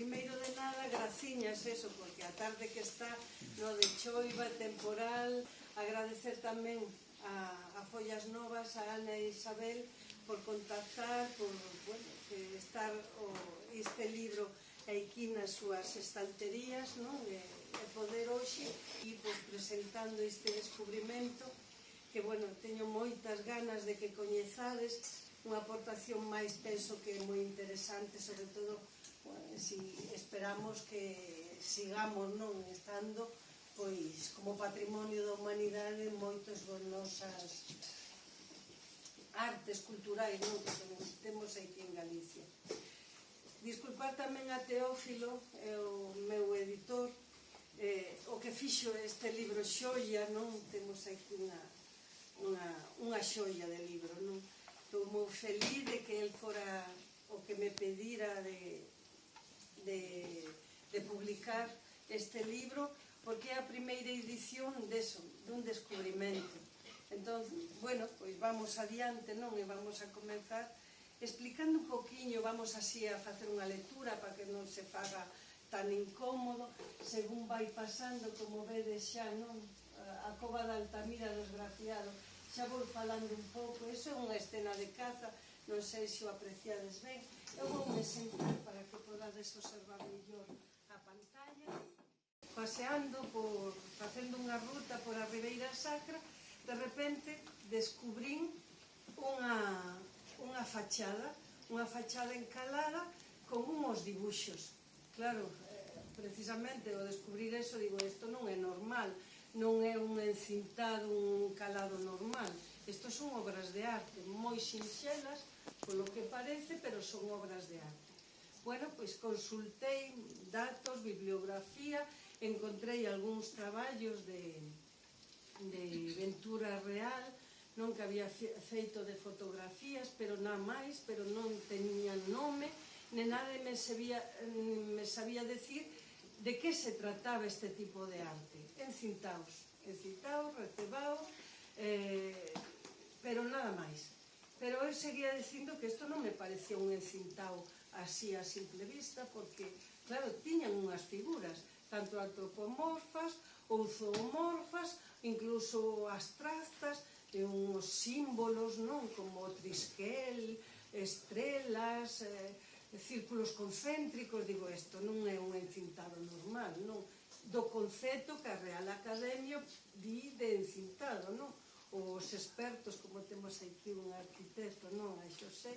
primeiro de nada, graciñas, eso, porque a tarde que está no de choiva, temporal, agradecer tamén a Follas Novas, a Ana e Isabel, por contactar, por, bueno, estar este libro aquí nas súas estanterías, non? E poder hoxe ir presentando este descubrimento que, bueno, teño moitas ganas de que coñezades, unha aportación máis, penso que é moi interesante, sobre todo, bueno, si esperamos que sigamos, non, estando, pois, como patrimonio da humanidade en moitas das nosas artes culturais, non, que temos aquí en Galicia. Disculpar tamén a Teófilo, o meu editor, o que fixo este libro xoia, non? Temos aquí unha xoia de libro, non? Estou moi feliz de que el fora o que me pedira de publicar este libro, porque é a primeira edición dun descubrimento. Entón, bueno, pois vamos adiante, non? E vamos a comenzar explicando un poquinho, vamos así a facer unha lectura para que non se faga tan incómodo, según vai pasando, como vedes xa, non? A cova de Altamira desgraciado, xa vou falando un pouco, iso é unha escena de caza, non sei se o apreciades ben, eu vou me sentar para que podades observar mellor a pantalla. Paseando, facendo unha ruta por a Ribeira Sacra, de repente descubrín unha fachada encalada con uns dibuxos. Claro, precisamente ao descubrir eso, digo, isto non é normal, non é un encintado, un calado normal. Isto son obras de arte, moi sinxelas, polo que parece, pero son obras de arte. Bueno, pois consultei datos, bibliografía, encontrei algúns traballos de Ventura Real, non, que había feito de fotografías, pero nada máis, pero non tenían nome, nem nada me sabía decir de que se trataba este tipo de arte. Encintaos, recebaos, pero nada máis. Pero eu seguía dicindo que isto non me parecía un encintao así a simple vista, porque, claro, tiñan unhas figuras, tanto antropomorfas ou zoomorfas, incluso abstractas, e uns símbolos, non, como trisquel, estrelas, círculos concéntricos. Digo, isto non é un encintado normal, non? Do concepto que a Real Academia di de encintado, non? Os expertos, como temos aquí un arquitecto, non, a Xosé,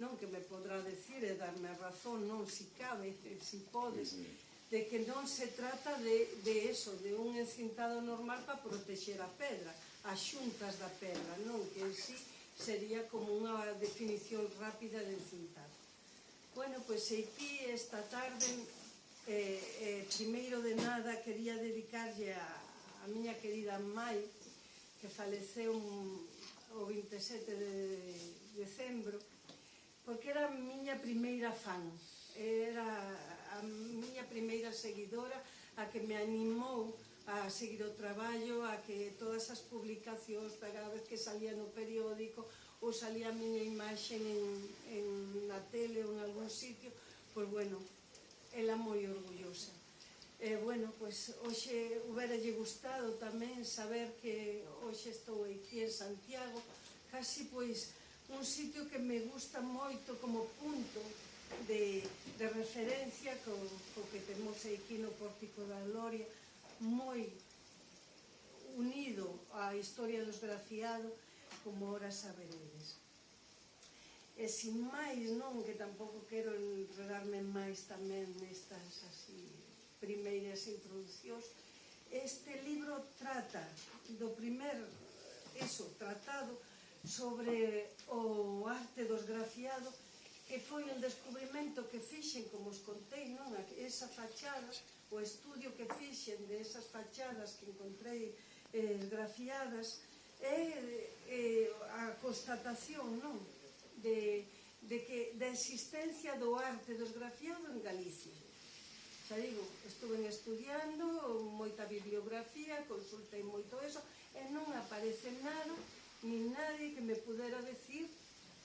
non, que me podrá decir e darme a razón, non, si cabe, si podes, de que non se trata de eso, de un encintado normal para protexer a pedra, as xuntas da pedra, non, que en sí sería como unha definición rápida de encintado. Bueno, pois aquí esta tarde, primeiro de nada, quería dedicarlle a miña querida Mai, que faleceu o 27 de decembro, porque era a miña primeira fan, era a miña primeira seguidora, a que me animou a seguir o traballo, a que todas as publicacións, cada vez que salía no periódico ou salía a miña imaxe na tele ou en algún sitio, pois, bueno, ela moi orgullosa. Bueno, pois, hoxe huberalle gustado tamén saber que hoxe estou aquí en Santiago, casi, pois, un sitio que me gusta moito como punto de referencia co que temos aquí no Pórtico da Gloria, moi unido á historia do esgrafiado, como ora saberedes. E sin máis, non, que tampouco quero enredarme máis tamén nestas así primeiras introducións, este libro trata do primer tratado sobre o arte do esgrafiado, que foi un descubrimento que fixen, como os contei, non, esa fachada, o estudio que fixen de esas fachadas que encontrei esgrafiadas, e a constatación, non, da existencia do arte do esgrafiado en Galicia. Xa digo, estuve estudiando moita bibliografía, consultei moito eso, e non aparece nada, ni nadie que me pudera decir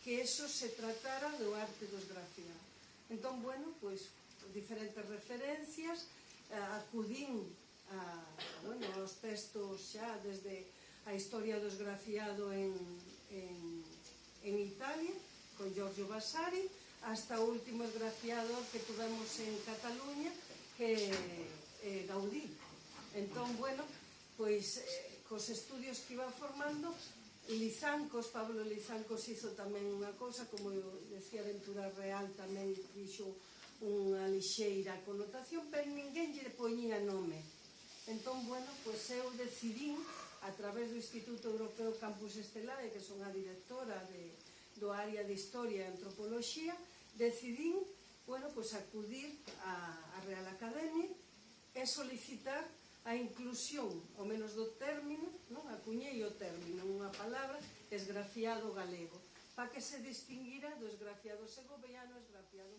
que eso se tratara do arte do esgrafiado. Entón, bueno, pois, diferentes referencias, acudín aos textos xa desde a historia do esgrafiado en Italia, con Giorgio Vasari, hasta o último esgrafiado que tuvemos en Cataluña, que é Gaudí. Entón, bueno, pois cos estudios que iba formando, Pablo Lizancos hizo tamén unha cousa, como decía Ventura Real, tamén fixo unha lixeira connotación, pero ninguén lle poñía nome. Entón, bueno, pois eu decidín, a través do Instituto Europeo Campus Estelae, que son a directora do área de Historia e Antropoloxía, decidín, bueno, pois acudir á Real Academia e solicitar a inclusión, ao menos do término, non? Acuñei o término, unha palabra, esgrafiado galego, para que se distinguira do esgrafiado segoviano, esgrafiado